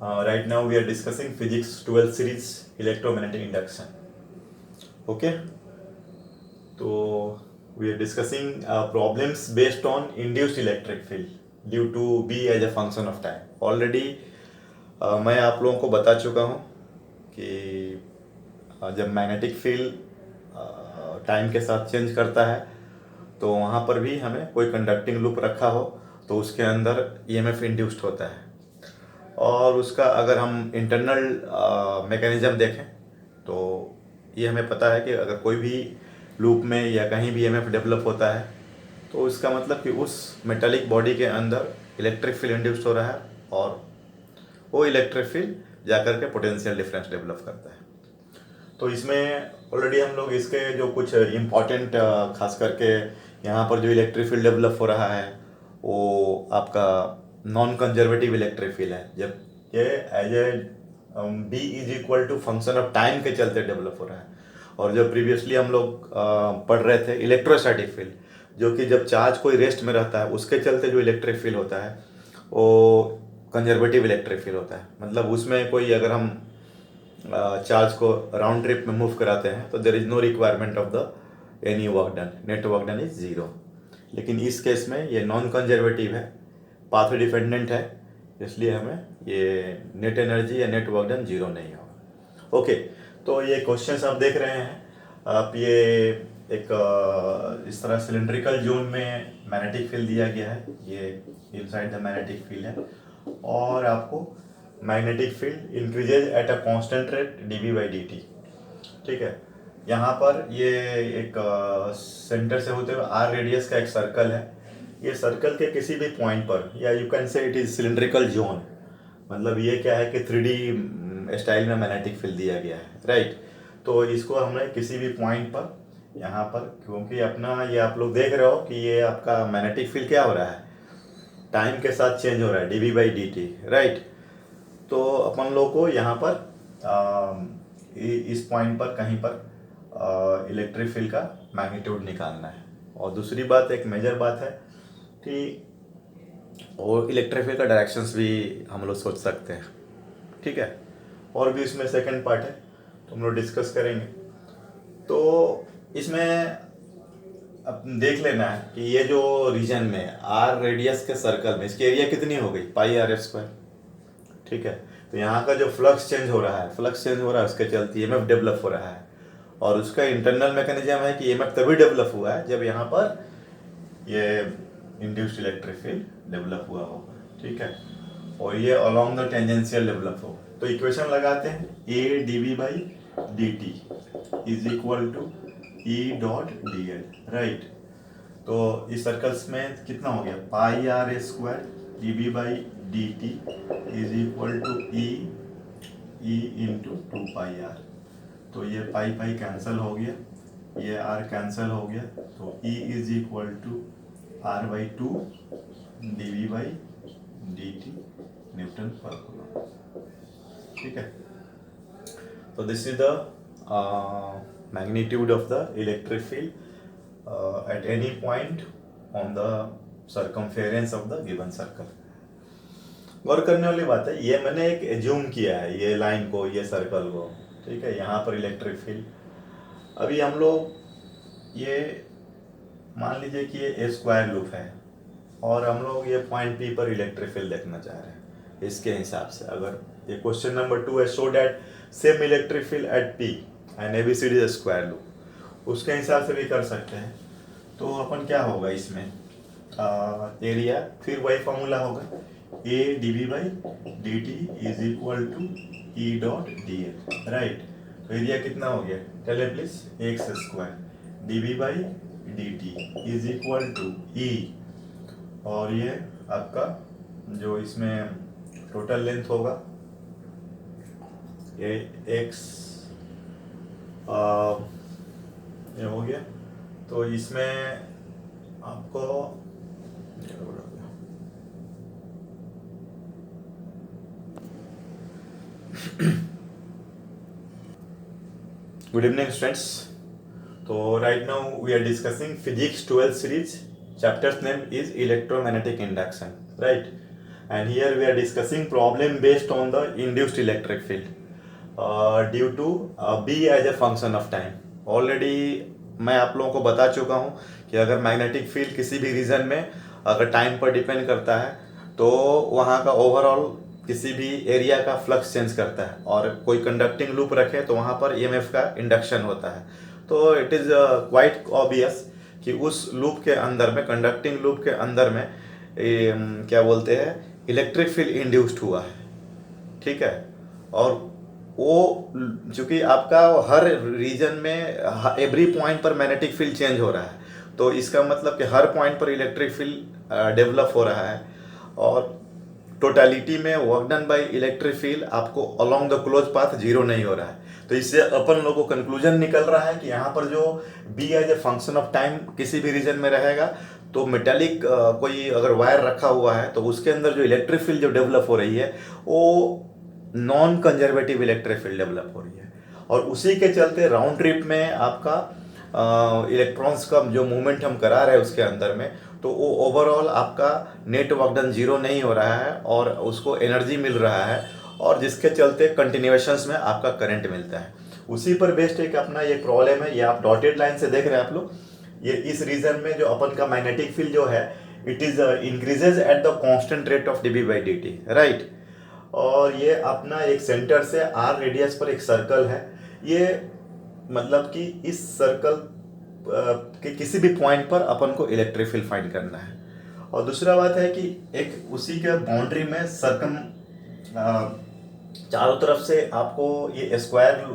Right now we are discussing physics 12th series electromagnetic induction. Okay, so we are discussing problems based on induced electric field due to B as a function of time. Already मैं आप लोगों को बता चुका हूँ कि जब magnetic field time के साथ चेंज करता है तो वहाँ पर भी हमें कोई कंडक्टिंग लूप रखा हो तो उसके अंदर ईएमएफ इंड्यूस्ड होता है। और उसका अगर हम इंटरनल मैकेनिज्म देखें तो ये हमें पता है कि अगर कोई भी लूप में या कहीं भी ईएमएफ डेवलप होता है तो इसका मतलब कि उस मेटालिक बॉडी के अंदर इलेक्ट्रिक फील्ड इंड्यूस्ड हो रहा है और वो इलेक्ट्रिक फील्ड जाकर के पोटेंशियल डिफरेंस डेवलप करता है। तो इसमें ऑलरेडी हम लोग इसके जो कुछ इम्पॉर्टेंट खास करके यहाँ पर जो इलेक्ट्रिक फील्ड डेवलप हो रहा है वो आपका नॉन कंजर्वेटिव इलेक्ट्रिक फील्ड है। जब ये as a B is equal to function of time के चलते डेवलप हो रहा है। और जो प्रीवियसली हम लोग पढ़ रहे थे इलेक्ट्रोस्टैटिक फील्ड जो कि जब चार्ज कोई रेस्ट में रहता है उसके चलते जो इलेक्ट्रिक फील्ड होता है वो कंजर्वेटिव इलेक्ट्रिक फील्ड होता है। मतलब उसमें कोई अगर हम चार्ज को राउंड ट्रिप में मूव कराते हैं तो there is no requirement of the any work done, net work done is zero. लेकिन इस केस में ये नॉन कंजर्वेटिव है, पाथ डिपेंडेंट है, इसलिए हमें ये नेट एनर्जी या नेट वर्क डन जीरो नहीं होगा। ओके, तो ये क्वेश्चंस आप देख रहे हैं। आप ये एक इस तरह सिलेंड्रिकल जोन में मैग्नेटिक फील्ड दिया गया है, ये इनसाइड द मैग्नेटिक फील्ड है और आपको magnetic field increases at a constant rate dv by dt। ठीक है, यहाँ पर ये एक सेंटर से होते हुए r रेडियस का एक सर्कल है। ये सर्कल के किसी भी पॉइंट पर या you can say it is cylindrical zone, मतलब ये क्या है कि 3D स्टाइल में मैग्नेटिक फील्ड दिया गया है, राइट। तो इसको हमने किसी भी पॉइंट पर यहाँ पर, क्योंकि अपना ये आप लोग देख रहे हो कि ये आपका मैग्नेटिक फील्ड क्या हो रहा है, टाइम के साथ चेंज हो रहा है dv बाई dt, राइट। तो अपन लोग को यहाँ पर इस पॉइंट पर कहीं पर इलेक्ट्रिक फील्ड का मैग्नीट्यूड निकालना है। और दूसरी बात, एक मेजर बात है कि और इलेक्ट्रिक फील्ड का डायरेक्शंस भी हम लोग सोच सकते हैं, ठीक है। और भी इसमें सेकंड पार्ट है तो हम लोग डिस्कस करेंगे। तो इसमें अब देख लेना है कि ये जो रीजन में आर रेडियस के सर्कल में इसकी एरिया कितनी हो गई, पाई आर स्क्वायर, ठीक है। तो यहाँ का जो फ्लक्स चेंज हो रहा है उसके चलते ईएमएफ डेवलप हो रहा है और उसका इंटरनल मैकेनिज्म है कि ईएमएफ तभी डेवलप हुआ है जब यहाँ पर ये इंड्यूस्ड इलेक्ट्रिक फील्ड डेवलप हुआ होगा, ठीक है। और ये अलोंग द टेंजेंशियल डेवलप हो। तो इक्वेशन लगाते हैं A dv by dt is equal to E dot D L, right. तो इस सर्कल्स में कितना हो गया, pi r square dv by dt is equal to E into 2 pi r. तो ये पाई पाई कैंसिल हो गया, ये आर कैंसिल हो गया, तो E is equal to R by 2 dv by dt newton पर कूलम, ठीक है। तो this is the magnitude of the electric field at any point on the circumference of the given circle। गौर करने वाली बात है, ये मैंने एक एज्यूम किया है, ये लाइन को, ये सर्कल को, ठीक है। यहाँ पर इलेक्ट्रिक फील्ड, अभी हम लोग ये मान लीजिए कि ये ए स्क्वायर लूप है और हम लोग ये पॉइंट पी पर इलेक्ट्रिक फील्ड देखना चाह रहे हैं। इसके हिसाब से अगर ये क्वेश्चन नंबर 2 है, show that same electric field eight P and ABCD is square loop, उसके हिसाब से भी कर सकते हैं। तो अपन क्या होगा इसमें एरिया, फिर वही फॉर्मूला होगा A dv by dt is equal to E dot D L, right. तो एरिया कितना हो गया, tell please, x square dv by dt is equal to E, और ये आपका जो इसमें टोटल लेंथ होगा ये एक्स ये हो गया। तो इसमें आपको गुड इवनिंग स्टूडेंट्स। तो right now we are discussing physics 12th series, chapter's name is electromagnetic induction, right। and here we are discussing problem based on the induced electric field due to B as a function of time. Already मैं आप लोगों को बता चुका हूँ कि अगर magnetic field किसी भी रीजन में अगर टाइम पर डिपेंड करता है तो वहाँ का ओवरऑल किसी भी एरिया का फ्लक्स चेंज करता है, और कोई कंडक्टिंग लूप रखे तो वहाँ पर ईएमएफ का इंडक्शन होता है। तो इट इज़ क्वाइट ऑब्वियस कि उस लूप के अंदर में, कंडक्टिंग लूप के अंदर में क्या बोलते हैं, इलेक्ट्रिक फील्ड इंड्यूस्ड हुआ है, ठीक है। और वो चूंकि आपका हर रीजन में एवरी पॉइंट पर मैग्नेटिक फील्ड चेंज हो रहा है, तो इसका मतलब कि हर पॉइंट पर इलेक्ट्रिक फील्ड डेवलप हो रहा है, और टोटलिटी में work done by electric field आपको along the close path zero नहीं हो रहा है। तो इससे अपन लोगों को कंक्लूजन निकल रहा है कि यहाँ पर जो B as a function of time किसी भी रीजन में रहेगा, तो मेटालिक कोई अगर वायर रखा हुआ है तो उसके अंदर जो इलेक्ट्रिक फील्ड जो डेवलप हो रही है वो non conservative electric field develop हो रही है, और उसी के चलते राउंड ट्रिप में आपका इलेक्ट्रॉन्स का जो मूवमेंट हम करा रहे हैं उसके अंदर में, तो वो ओवरऑल आपका नेट वर्क डन जीरो नहीं हो रहा है और उसको एनर्जी मिल रहा है, और जिसके चलते कंटिन्यूएशंस में आपका करंट मिलता है। उसी पर बेस्ड एक अपना ये प्रॉब्लम है, ये आप डॉटेड लाइन से देख रहे हैं आप लोग। ये इस रीजन में जो अपन का मैग्नेटिक फील्ड जो है it is increases at the constant rate of dB by dt, right. और ये अपना एक सेंटर से r रेडियस पर एक सर्कल है, ये मतलब कि इस सर्कल के किसी भी पॉइंट पर अपन को इलेक्ट्रिक फील्ड फाइंड करना है। और दूसरा बात है कि एक उसी के बाउंड्री में सर्कम चारों तरफ से आपको ये स्क्वायर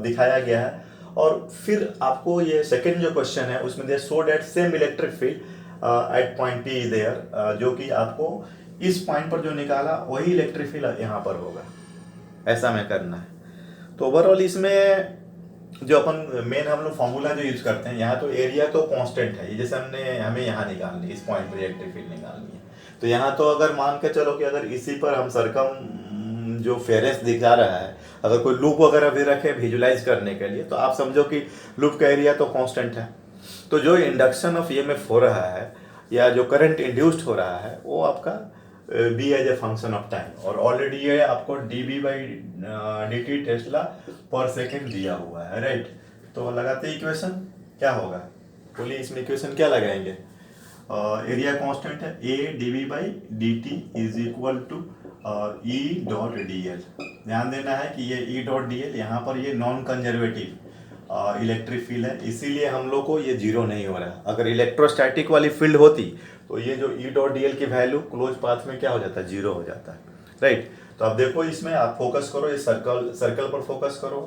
दिखाया गया है, और फिर आपको ये सेकंड जो क्वेश्चन है उसमें they show that same electric field at point P is there, जो कि आपको इस पॉइंट पर जो निकाला वही इलेक्ट्रिक फील्ड यहाँ पर होगा, ऐसा में करना है। तो ओवरऑल इसमें जो अपन मेन हम लोग फॉर्मूला जो यूज करते हैं, यहाँ तो एरिया तो कांस्टेंट है, ये जैसे हमें यहाँ निकालनी है, इस पॉइंट पर इलेक्ट्रिक फील्ड निकालनी है, तो यहाँ तो अगर मान के चलो कि अगर इसी पर हम सर्कम जो फेरेंस दिखा रहा है, अगर कोई लूप वगैरह भी रखे विजुलाइज करने के लिए, तो आप समझो कि लूप का एरिया तो कांस्टेंट है। तो जो इंडक्शन ऑफ ईएमएफ हो रहा है या जो करंट इंड्यूस्ड हो रहा है वो आपका B as a function of time, और ऑलरेडी ये आपको dB by dt टेस्ला पर सेकेंड दिया हुआ है, राइट। तो लगाते इक्वेशन क्या होगा, बोलिए इसमें इक्वेशन क्या लगाएंगे। एरिया कांस्टेंट है, a dB by dt is equal to E dot dl। ध्यान देना है कि ये E डॉट dl यहाँ पर ये नॉन कंजर्वेटिव इलेक्ट्रिक फील्ड है, इसीलिए हम लोग को ये जीरो नहीं हो रहा है। अगर इलेक्ट्रोस्टैटिक वाली फील्ड होती तो ये जो E डॉट dl की वैल्यू क्लोज पाथ में क्या हो जाता है, जीरो हो जाता है, राइट। तो अब देखो इसमें आप फोकस करो, ये सर्कल पर फोकस करो,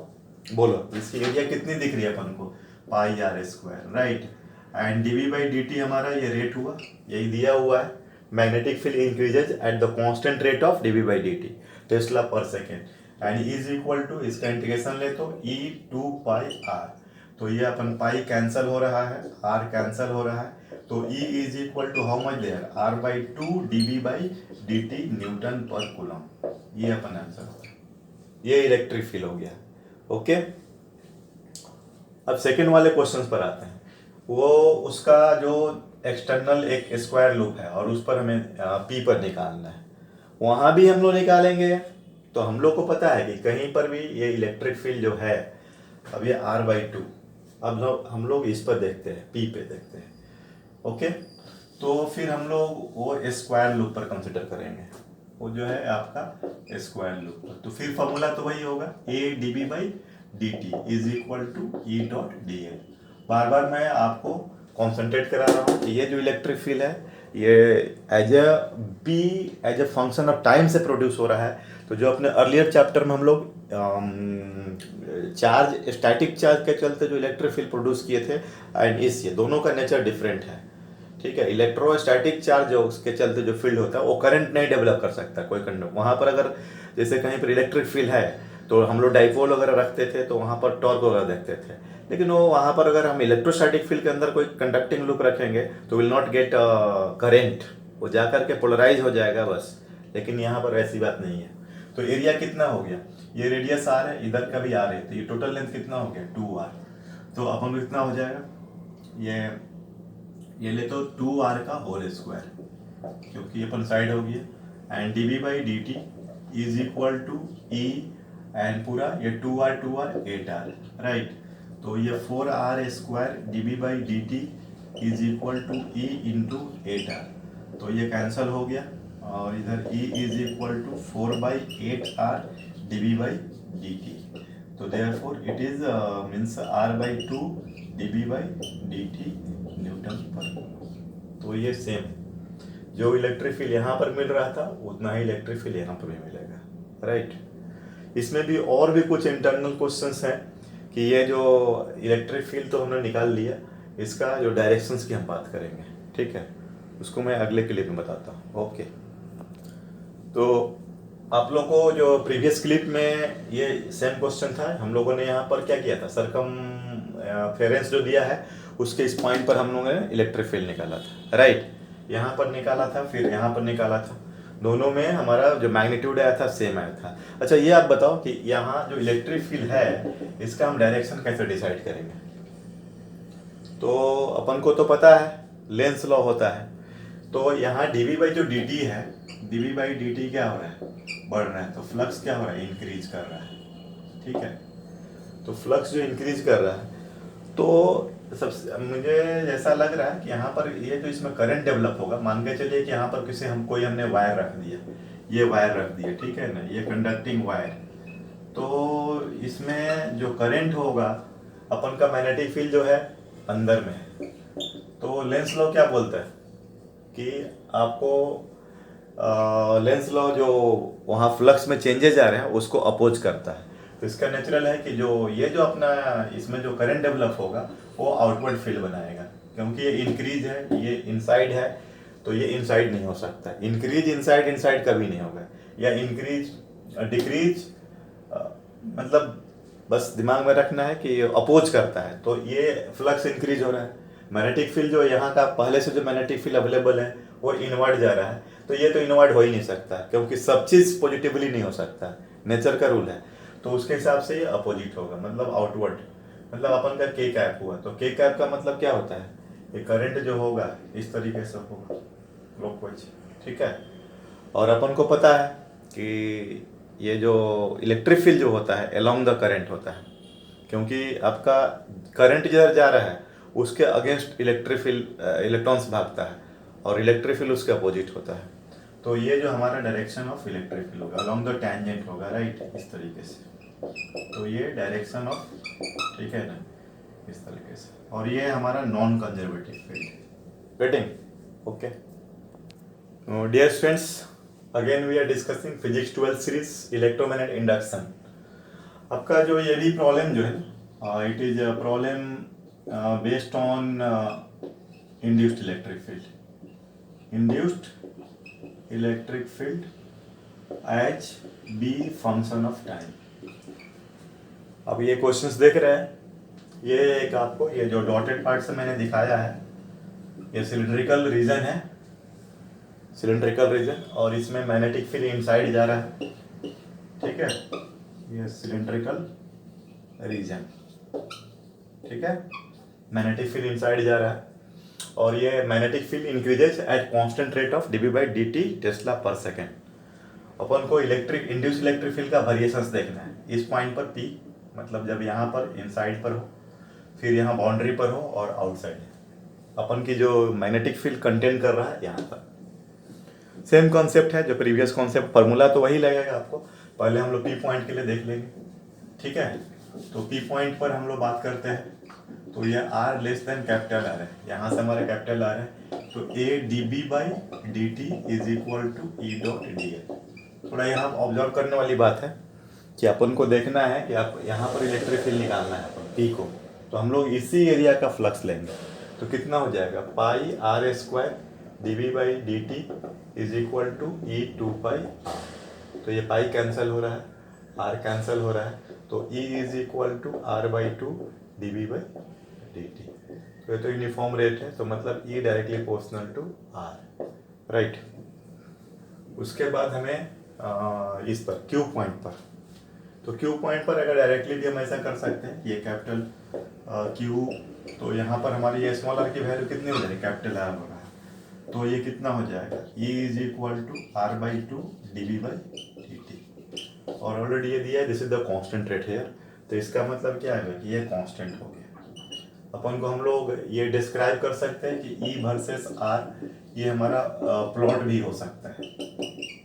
बोलो इसकी एरिया कितनी दिख रही है अपन को, पाई r square, right. And dB by dt हमारा ये रेट हुआ, यही दिया हुआ है, magnetic field increases at the constant rate of dB by dt tesla पर second, and is equal to, इसका इंटीग्रेशन ले तो e 2 पाई r, तो ये अपन पाई कैंसिल हो रहा है, r कैंसिल हो रहा है, तो E is equal to how much there, r by 2 dB by dt newton पर कूलम, ये अपन आंसर होगा, ये इलेक्ट्रिक फील्ड हो गया, ओके। अब सेकेंड वाले क्वेश्चंस पर आते हैं। वो उसका जो एक्सटर्नल एक स्क्वायर लूप है और उस पर हमें P पर निकालना है, वहाँ भी हम लोग निकालेंगे। तो हम लोग को पता है कि कहीं पर भी ये इलेक्ट्रिक फील्ड जो है, अब ये r by 2, अब हम लोग इस पर देखते हैं, P पे देखते हैं, ओके। तो फिर हम लोग वो स्क्वायर लूप पर कंसिडर करेंगे, वो जो है आपका स्क्वायर लूप पर। तो फिर फॉर्मूला तो वही होगा, a dB by dt is equal to E dot dl। बार बार मैं आपको कॉन्सेंट्रेट करा रहा हूँ कि ये जो इलेक्ट्रिक फील्ड है ये as a function of time से प्रोड्यूस हो रहा है। तो जो अपने अर्लियर चैप्टर में हम लोग चार्ज, स्टैटिक चार्ज के चलते जो इलेक्ट्रिक फील्ड प्रोड्यूस किए थे, एंड ये दोनों का नेचर डिफरेंट है, ठीक है। इलेक्ट्रोस्टैटिक चार्ज जो उसके चलते जो फील्ड होता है वो करंट नहीं डेवलप कर सकता कोई कंडक्टर। वहाँ पर अगर जैसे कहीं पर इलेक्ट्रिक फील्ड है तो हम लोग डाइपोल वगैरह रखते थे तो वहाँ पर टॉर्क वगैरह देखते थे, लेकिन वो वहाँ पर अगर हम इलेक्ट्रोस्टैटिक फील्ड के अंदर कोई कंडक्टिंग लूप रखेंगे तो विल नॉट गेट करेंट, वो जाकर के पोलराइज हो जाएगा बस। लेकिन यहाँ पर ऐसी बात नहीं है। तो एरिया कितना हो गया, ये रेडियस r है, इधर का भी r है, तो ये टोटल लेंथ कितना हो गया 2r। तो अपन को कितना हो जाएगा, ये ले तो 2r का होल स्क्वायर, क्योंकि अपन साइड हो गया and D B by D T is equal to E and पूरा ये 2r 8r, राइट। तो ये 4r² D B by D T is equal to E into 8r, तो ये कैंसिल हो गया और इधर e is equal to 4/8r D B by D T, तो therefore it is means r/2 D B by D T newton per. तो ये same जो इलेक्ट्रिक फील्ड यहाँ पर मिल रहा था उतना ही इलेक्ट्रिक फील्ड यहाँ पर भी मिलेगा, राइट। इसमें भी और भी कुछ इंटरनल क्वेश्चंस हैं कि ये जो इलेक्ट्रिक फील्ड तो हमने निकाल लिया, इसका जो डायरेक्शंस की हम बात करेंगे, ठीक है, उसको मैं अगले क्लिप में बताता हूँ। ओके, तो आप लोग को जो प्रीवियस क्लिप में ये सेम क्वेश्चन था, हम लोगों ने यहाँ पर क्या किया था, सरकमफेरेंस जो दिया है उसके इस पॉइंट पर हम लोगों ने इलेक्ट्रिक फील्ड निकाला था, राइट। यहाँ पर निकाला था, फिर यहाँ पर निकाला था, दोनों में हमारा जो मैग्नीट्यूड आया था सेम आया था। अच्छा, ये आप बताओ कि यहाँ जो इलेक्ट्रिक फील्ड है इसका हम डायरेक्शन कैसे डिसाइड करेंगे। तो अपन को तो पता है लेंस लॉ होता है, तो यहाँ dv बाई जो dt है, dv बाई dt क्या हो रहा है, बढ़ रहा है, तो फ्लक्स क्या हो रहा है, इंक्रीज कर रहा है, ठीक है। तो फ्लक्स जो इंक्रीज कर रहा है, तो सबसे मुझे जैसा लग रहा है कि यहाँ पर ये जो इसमें करंट डेवलप होगा, मान के चलिए कि यहाँ पर हमने वायर रख दिया, ये वायर रख दिया, ठीक है ना, ये कंडक्टिंग वायर, तो इसमें जो करंट होगा, अपन का मैग्नेटिक फील्ड जो है अंदर में है, तो लेंस लॉ क्या बोलता है कि आपको लेंस लॉ जो वहाँ फ्लक्स में चेंजेस आ रहे हैं उसको अपोज करता है। तो इसका नेचुरल है कि जो अपना इसमें जो करंट डेवलप होगा वो आउटवर्ड फील्ड बनाएगा, क्योंकि ये इंक्रीज है, ये इनसाइड है, तो ये इनसाइड नहीं हो सकता, इंक्रीज इनसाइड कभी नहीं होगा, या इंक्रीज डिक्रीज, मतलब बस दिमाग में रखना है कि अपोज करता है, तो ये फ्लक्स इंक्रीज हो रहा है। मैग्नेटिक फील्ड जो यहाँ का पहले से जो मैग्नेटिक फील्ड अवेलेबल है वो इनवर्ड जा रहा है, तो ये तो इनवर्ड हो ही नहीं सकता, क्योंकि सब चीज़ पॉजिटिवली नहीं हो सकता, नेचर का रूल है। तो उसके हिसाब से ये अपोजिट होगा, मतलब आउटवर्ड, मतलब अपन का के कैप हुआ, तो के कैप का मतलब क्या होता है, ये करंट जो होगा इस तरीके से होगा क्लॉकवाइज, ठीक है। और अपन को पता है कि ये जो इलेक्ट्रिक फील्ड जो होता है अलोंग द करंट होता है, क्योंकि आपका करंट जिधर जा रहा है उसके अगेंस्ट इलेक्ट्रिक फील्ड इलेक्ट्रॉन्स भागता है, और इलेक्ट्रिक फील्ड उसके अपोजिट होता है। तो ये जो हमारा डायरेक्शन ऑफ इलेक्ट्रिक फील्ड होगा अलोंग द टैंजेंट होगा, राइट, इस तरीके से। तो ये डायरेक्शन ऑफ, ठीक है ना, इस तरीके से, और ये हमारा non conservative field, getting okay. Dear students, again we are discussing physics 12 series electromagnetic induction. आपका जो ये भी प्रॉब्लम जो है, it is a problem based on induced electric field, induced electric field H B function of time. अब ये questions देख रहे हैं, ये एक आपको ये जो डॉटेड पार्ट से मैंने दिखाया है, ये सिलिंड्रिकल रीजन है, सिलिंड्रिकल रीजन, और इसमें मैग्नेटिक फील्ड इनसाइड जा रहा है, ठीक है, ये सिलिंड्रिकल रीजन, ठीक है, मैग्नेटिक फील्ड इनसाइड जा रहा है, और ये magnetic field increases at constant rate of dB by dt tesla पर सेकेंड। अपन को इलेक्ट्रिक इंड्यूस इलेक्ट्रिक फील्ड का वेरिएशंस देखना है, इस पॉइंट पर P, मतलब जब यहाँ पर इनसाइड पर हो, फिर यहाँ बाउंड्री पर हो, और आउटसाइड अपन की जो मैग्नेटिक फील्ड कंटेन कर रहा है यहाँ पर। सेम कॉन्सेप्ट है जो प्रीवियस कॉन्सेप्ट, फार्मूला तो वही लगेगा आपको, पहले हम लोग P पॉइंट के लिए देख लेंगे, ठीक है। तो P पॉइंट पर हम लोग बात करते हैं, तो ये R less than capital R है, यहाँ से हमारा कैपिटल R है, तो A dB by dt is equal to E dot dl। थोड़ा यहाँ ऑब्जर्व करने वाली बात है कि अपन को देखना है कि आप यहाँ पर इलेक्ट्रिक फील्ड निकालना है अपन P को, तो हम लोग इसी एरिया का फ्लक्स लेंगे, तो कितना हो जाएगा, pi r² dB by dt is equal to E 2πr। तो ये पाई कैंसिल हो रहा है, R कैंसिल हो रहा है, तो E is equal to r/2 dB by dt। तो ये तो यूनिफॉर्म रेट है, तो मतलब E directly proportional to R, right. उसके बाद हमें इस पर Q पॉइंट पर, तो Q पॉइंट पर अगर डायरेक्टली भी हम ऐसा कर सकते हैं, ये कैपिटल Q, तो यहाँ पर हमारी ये स्मॉल r की वैल्यू कितनी हो जाएगी, कैपिटल R हो रहा है, तो ये कितना हो जाएगा, E is equal to R/2 dV/dt, और ऑलरेडी ये दिया है, this is the constant rate here, तो इसका मतलब क्या है कि ये कांस्टेंट हो गया। अपन को हम लोग ये डिस्क्राइब कर सकते हैं कि E वर्सेस R, ये हमारा प्लॉट भी हो सकता है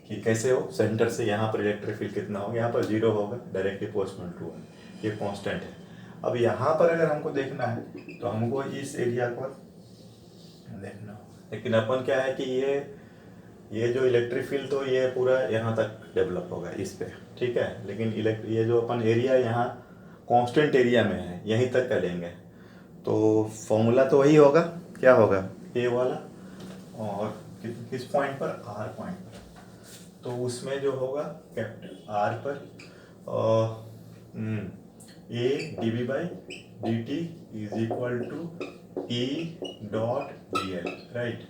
कि कैसे हो, सेंटर से यहाँ पर इलेक्ट्रिक फील्ड कितना होगा, यहाँ पर 0 होगा, डायरेक्टली प्रोपोर्शनल टू है, ये कांस्टेंट है। अब यहाँ पर अगर हमको देखना है तो हमको इस एरिया को देखना होगा, लेकिन अपन क्या है कि ये जो इलेक्ट्रिक फील्ड तो ये पूरा यहाँ तक डेवलप होगा इस पे, ठीक है, लेकिन ये जो अपन एरिया यहाँ कांस्टेंट एरिया में है, यहीं तक का लेंगे, तो फॉर्मूला तो वही होगा, क्या होगा, ए वाला, और किस पॉइंट पर, आर पॉइंट पर, तो उसमें जो होगा कैपिटल आर पर A dV/dt is equal to E dot dl, right.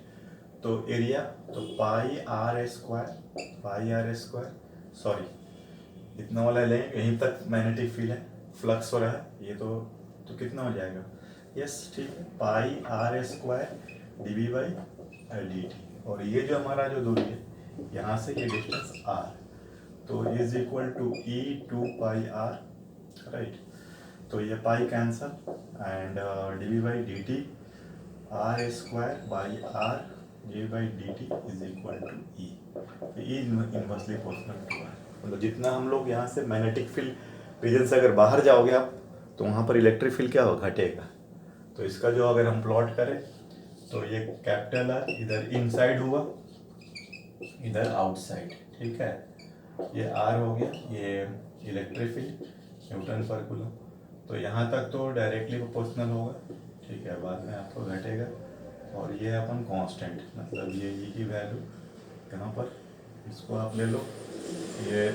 तो एरिया तो पाई आर स्क्वायर, सॉरी इतना वाला लेंगे, यहीं तक मैग्नेटिक फील्ड है, फ्लक्स हो रहा है ये, तो कितना हो जाएगा, यस ठीक है, पाई आर स्क्वायर dV/dt, और ये जो हमारा जो दूरी है यहाँ से ये डिस्टेंस r, तो is equal to E 2πr, right. तो ये pi cancel and dV/dt R square by R dV/dt is equal to E, E inversely proportional to R। मतलब जितना हम लोग यहाँ से मैग्नेटिक फील्ड रीजन से अगर बाहर जाओगे आप, तो वहाँ पर इलेक्ट्रिक फील्ड क्या होगा, घटेगा। तो इसका जो अगर हम प्लॉट करें तो ये कैपिटल R इधर इनसाइड हुआ, इधर आउटसाइड, ठीक है, ये R हो गया, ये इलेक्ट्रिक फील्ड न्यूटन पर कूलम, तो यहाँ तक तो डायरेक्टली प्रोपोर्शनल होगा, ठीक है, बाद में आपको घटेगा, और ये अपन कांस्टेंट, मतलब ये E की वैल्यू यहाँ पर, इसको आप ले लो, ये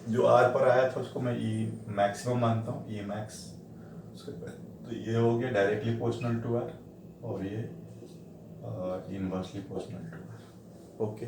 जो R पर आया था उसको मैं E मैक्सिमम मानता हूँ, E मैक्स, तो ये हो गया डायरेक्टली प्रोपोर्शनल टू R, और ये inversely proportional to R, okay.